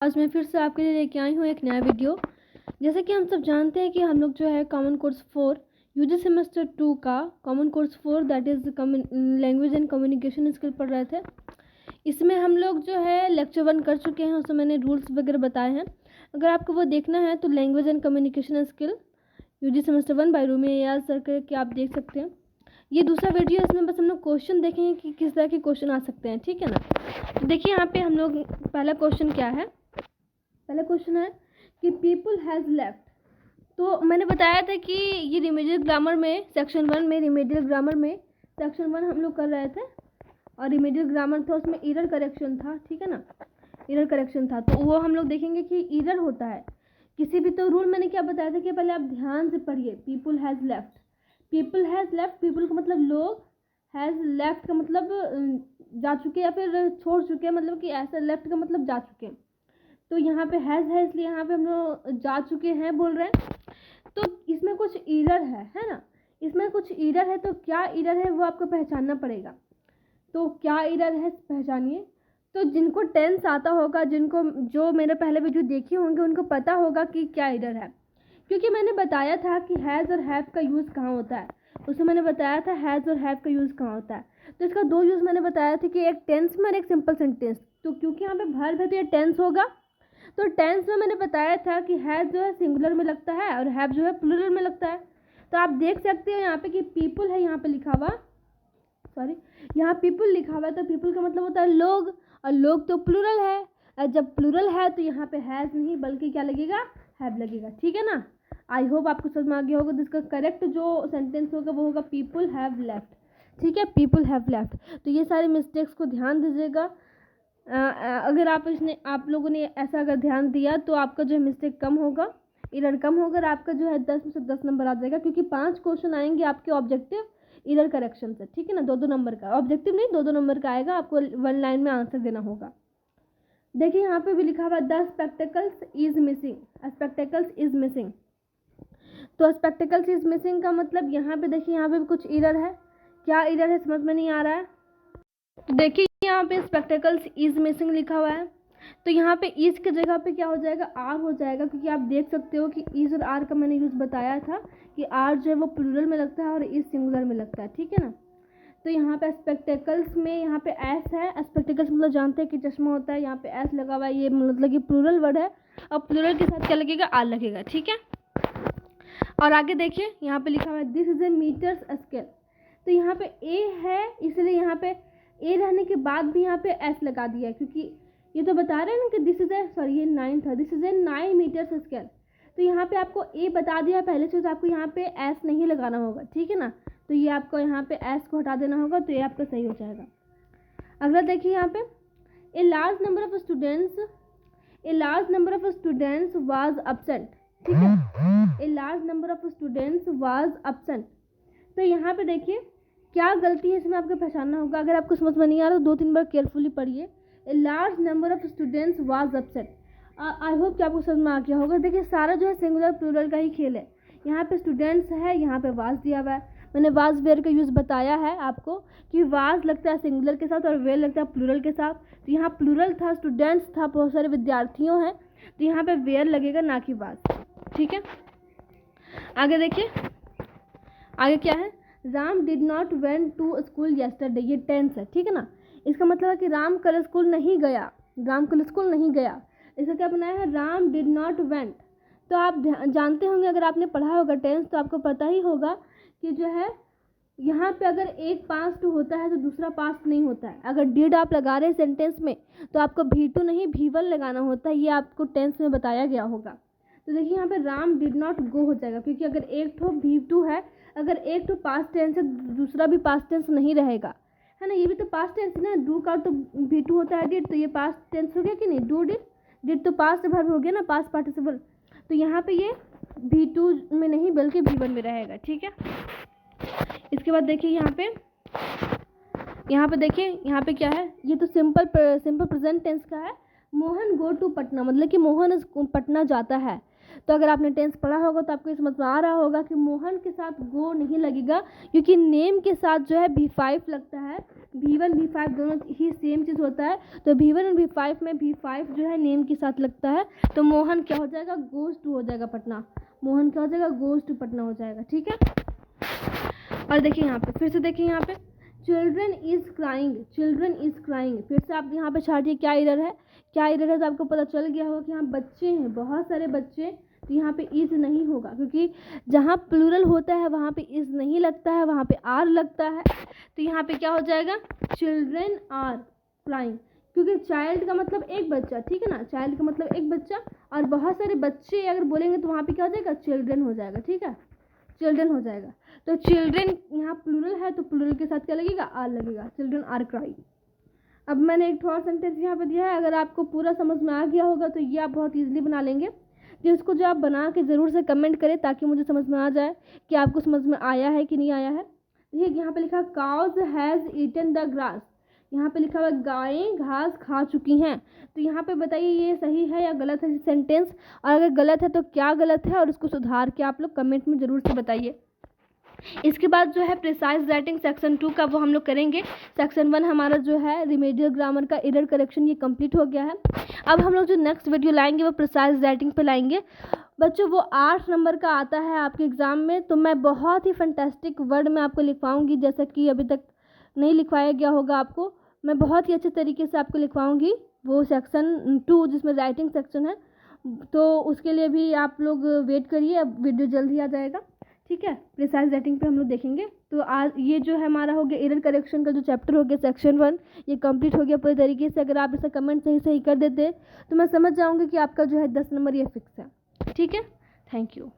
आज मैं फिर से आपके लिए लेके आई हूँ एक नया वीडियो। जैसे कि हम सब जानते हैं कि हम लोग जो है कॉमन कोर्स 4 यूजी सेमेस्टर 2 का common course 4 that is language and communication skill पढ़ रहे थे। इसमें हम लोग जो है लेक्चर 1 कर चुके हैं, उसमें मैंने रूल्स वगैरह बताए हैं। अगर आपको वो देखना है तो language and communication skill UG semester 1 by Rumi Ayaz sir के आप देख सकते हैं। ये दूसरा वीडियो, इसमें बस हम लोग क्वेश्चन देखेंगे कि किस तरह के क्वेश्चन आ सकते हैं, ठीक है ना। देखिए यहाँ पे हम लोग पहला क्वेश्चन क्या है। पहला क्वेश्चन है कि पीपल हैज़ लेफ्ट। तो मैंने बताया था कि ये रिमेडियल ग्रामर में सेक्शन 1 में सेक्शन 1 हम लोग कर रहे थे और रिमेडियल ग्रामर था, उसमें एरर करेक्शन था, ठीक है ना। एरर करेक्शन था तो वो हम लोग देखेंगे कि एरर होता है किसी भी। तो रूल मैंने क्या बताया था कि पहले आप ध्यान से पढ़िए। People has left, people has left, people का मतलब लोग, हैज़ लेफ्ट का मतलब जा चुके या फिर छोड़ चुके, मतलब कि ऐसा लेफ्ट का मतलब जा चुके। तो यहाँ पे हैज़ है इसलिए यहाँ पे हम लोग जा चुके हैं बोल रहे हैं। तो इसमें कुछ एरर है ना। इसमें कुछ एरर है, तो क्या एरर है वो आपको पहचानना पड़ेगा। तो क्या एरर है पहचानिए। तो जिनको टेंस आता होगा, जिनको जो मेरे पहले वीडियो देखे होंगे उनको पता होगा कि क्या एरर है, क्योंकि मैंने बताया था कि हैज़ और हैव का यूज़ कहाँ होता है। उसमें मैंने बताया था हैज़ और हैव का यूज़ कहाँ होता है। तो इसका दो यूज़ मैंने बताया था कि एक टेंस में और एक सिंपल सेंटेंस। तो क्योंकि यहाँ पे वर्ब है तो ये टेंस होगा। तो टेंस में मैंने बताया था कि हैज़ जो है सिंगुलर में लगता है और हैव जो है प्लूरल में लगता है। तो आप देख सकते हो यहाँ पे कि पीपल है, यहाँ पे लिखा हुआ, सॉरी यहाँ पीपल लिखा हुआ है। तो पीपल का मतलब होता है लोग, और लोग तो प्लूरल है, और जब प्लूरल है तो यहाँ पे हैज़ नहीं बल्कि क्या लगेगा, हैव लगेगा, ठीक है ना। आई होप आपको समझ में आ गया होगा। जिसका करेक्ट जो सेंटेंस होगा वो होगा पीपल हैव लेफ्ट, ठीक है, पीपल हैव लेफ्ट। तो ये सारे मिस्टेक्स को ध्यान दीजिएगा। अगर आप लोगों ने ऐसा अगर ध्यान दिया तो आपका जो है मिस्टेक कम होगा, एरर कम होगा, और आपका जो है 10 में से 10 नंबर आ जाएगा, क्योंकि 5 क्वेश्चन आएंगे आपके ऑब्जेक्टिव एरर करेक्शन से, ठीक है ना। 2-2 नंबर का ऑब्जेक्टिव नहीं, 2-2 नंबर का आएगा, आपको 1 लाइन में आंसर देना होगा। देखिए यहाँ पे भी लिखा हुआ the spectacles is missing, spectacles is missing. तो स्पेक्टेकल्स इज मिसिंग का मतलब यहाँ पे देखिए, यहाँ पे भी कुछ एरर है। क्या एरर है समझ में नहीं आ रहा है। देखिए यहाँ पे स्पेक्टेकल्स इज मिसिंग लिखा हुआ है, तो यहाँ पे इज की जगह पे क्या हो जाएगा, आर हो जाएगा, क्योंकि आप देख सकते हो कि इज और आर का मैंने यूज बताया था कि आर जो है वो प्लूरल में लगता है और इज सिंगुलर में लगता है, ठीक है ना। तो यहाँ पे स्पेक्टेकल्स में यहाँ पे एस है। स्पेक्टेकल्स मतलब जानते हैं कि चश्मा होता है, यहाँ पे एस लगा हुआ है, ये मतलब कि प्लूरल वर्ड है, और प्लूरल के साथ क्या लगेगा, आर लगेगा, ठीक है। और आगे देखिए यहाँ पे लिखा हुआ है this is a metres scale. तो यहाँ पे ए है, इसलिए यहाँ पे ए रहने के बाद भी यहाँ पे एस लगा दिया है, क्योंकि ये तो बता रहे हैं ना कि दिस इज ए, सॉरी ये 9 था, this is a 9 metres scale. तो यहाँ पे आपको ए बता दिया पहले से, तो आपको यहाँ पे एस नहीं लगाना होगा, ठीक है ना। तो ये आपको यहाँ पे एस को हटा देना होगा, तो ये आपका सही हो जाएगा। अगला देखिए यहाँ पे a large number of students was absent, ठीक है। A large number of students was absent. तो यहाँ पे देखिए क्या गलती है, इसमें आपको पहचानना होगा। अगर आपको समझ में नहीं आ रहा तो 2-3 बार केयरफुली पढ़िए। A large number of students was absent. I hope कि आपको समझ में आ गया होगा। देखिए सारा जो है सिंगुलर प्लूरल का ही खेल है। यहाँ पे स्टूडेंट्स है, यहाँ पे वाज दिया हुआ है। मैंने वाज वेयर का यूज़ बताया है आपको कि वाज लगता है सिंगुलर के साथ और वेयर लगता है प्लूरल के साथ। तो यहाँ प्लूरल था, स्टूडेंट्स था, बहुत सारे विद्यार्थियों हैं, तो यहाँ पे वेयर लगेगा ना कि वाज, ठीक है। आगे देखिए, आगे क्या है, Ram did not went to school yesterday. ये टेंस है, ठीक है ना। इसका मतलब है कि राम कल स्कूल नहीं गया, राम कल स्कूल नहीं गया। इसका क्या बनाया है, राम डिड नॉट वेंट। तो आप जानते होंगे, अगर आपने पढ़ा होगा टेंस तो आपको पता ही होगा कि जो है यहाँ पे अगर एक पास्ट होता है तो दूसरा पास्ट नहीं होता है। अगर डिड आप लगा रहे हैं सेंटेंस में तो आपको V2 नहीं V1 लगाना होता है, ये आपको टेंस में बताया गया होगा। तो देखिए यहाँ पे राम डिड नॉट गो हो जाएगा, क्योंकि अगर एक तो V2 है, अगर एक तो पास्ट टेंस है दूसरा भी पास्ट टेंस नहीं रहेगा, है ना। ये भी तो पास्ट टेंस है ना, डू का तो V2 होता है डिड, तो ये पास्ट टेंस हो गया कि नहीं, डू डिड, डिड तो पास्ट वर्ब हो गया ना, पास्ट पार्टिसिपल। तो यहाँ पे ये V2 में नहीं बल्कि V1 में रहेगा, ठीक है। इसके बाद देखिए यहाँ पे देखिए यहाँ पे क्या है, ये तो सिंपल प्रेजेंट टेंस का है। मोहन गो टू पटना, मतलब कि मोहन पटना जाता है। तो अगर आपने टेंस पढ़ा होगा तो आपको ये समझ में आ रहा होगा कि मोहन के साथ गो नहीं लगेगा, क्योंकि नेम के साथ जो है V5 लगता है। V1 V5 दोनों ही सेम चीज़ होता है, तो V1 और V5 में V5 जो है नेम के साथ लगता है। तो मोहन क्या हो जाएगा, गोज़ टू हो जाएगा पटना। मोहन क्या हो जाएगा, गोज़ टू पटना हो जाएगा। ठीक है, और देखिए यहाँ पे, फिर से देखिए यहाँ पे children is crying, children is crying. फिर से आप यहाँ पे छाटिए क्या एरर है, क्या एरर है, तो आपको पता चल गया होगा कि यहाँ बच्चे हैं, बहुत सारे बच्चे, तो यहाँ पे इज़ नहीं होगा, क्योंकि जहाँ प्लूरल होता है वहाँ पे इज़ नहीं लगता है, वहाँ पे आर लगता है। तो यहाँ पे क्या हो जाएगा, चिल्ड्रन आर क्राइंग, क्योंकि चाइल्ड का मतलब एक बच्चा, ठीक है ना, चाइल्ड का मतलब एक बच्चा, और बहुत सारे बच्चे अगर बोलेंगे तो वहाँ पे क्या हो जाएगा, चिल्ड्रन हो जाएगा। ठीक है, चिल्ड्रन हो जाएगा। तो चिल्ड्रन यहाँ प्लूरल है तो प्लूरल के साथ क्या लगेगा, आर लगेगा, चिल्ड्रन आर क्राइंग। अब मैंने एक और सेंटेंस यहाँ पे दिया है, अगर आपको पूरा समझ में आ गया होगा तो ये आप बहुत इजीली बना लेंगे। जिसको जो आप बना के ज़रूर से कमेंट करें ताकि मुझे समझ में आ जाए कि आपको समझ में आया है कि नहीं आया है। देखिए यहाँ पे लिखा cows has eaten the grass, यहाँ पे लिखा हुआ गायें घास खा चुकी हैं। तो यहाँ पे बताइए ये सही है या गलत है सेंटेंस, और अगर गलत है तो क्या गलत है, और इसको सुधार के आप लोग कमेंट में ज़रूर से बताइए। इसके बाद जो है प्रिसाइज राइटिंग सेक्शन 2 का वो हम लोग करेंगे। सेक्शन 1 हमारा जो है रिमेडियल ग्रामर का एरर करेक्शन ये कंप्लीट हो गया है। अब हम लोग जो नेक्स्ट वीडियो लाएंगे वो प्रिसाइज राइटिंग पे लाएंगे। बच्चों वो 8 नंबर का आता है आपके एग्ज़ाम में, तो मैं बहुत ही फैंटास्टिक वर्ड में आपको लिखवाऊंगी, जैसा कि अभी तक नहीं लिखवाया गया होगा आपको, मैं बहुत ही अच्छे तरीके से आपको लिखवाऊंगी वो सेक्शन 2 जिसमें राइटिंग सेक्शन है। तो उसके लिए भी आप लोग वेट करिए, अब वीडियो जल्द ही आ जाएगा। ठीक है, प्रिसाइज राइटिंग पे हम लोग देखेंगे। तो आज ये जो है हमारा हो गया एरर करेक्शन का जो चैप्टर हो गया सेक्शन 1, ये कंप्लीट हो गया पूरे तरीके से। अगर आप इसे कमेंट सही कर देते तो मैं समझ जाऊंगी कि आपका जो है 10 नंबर ये फिक्स है। ठीक है, थैंक यू।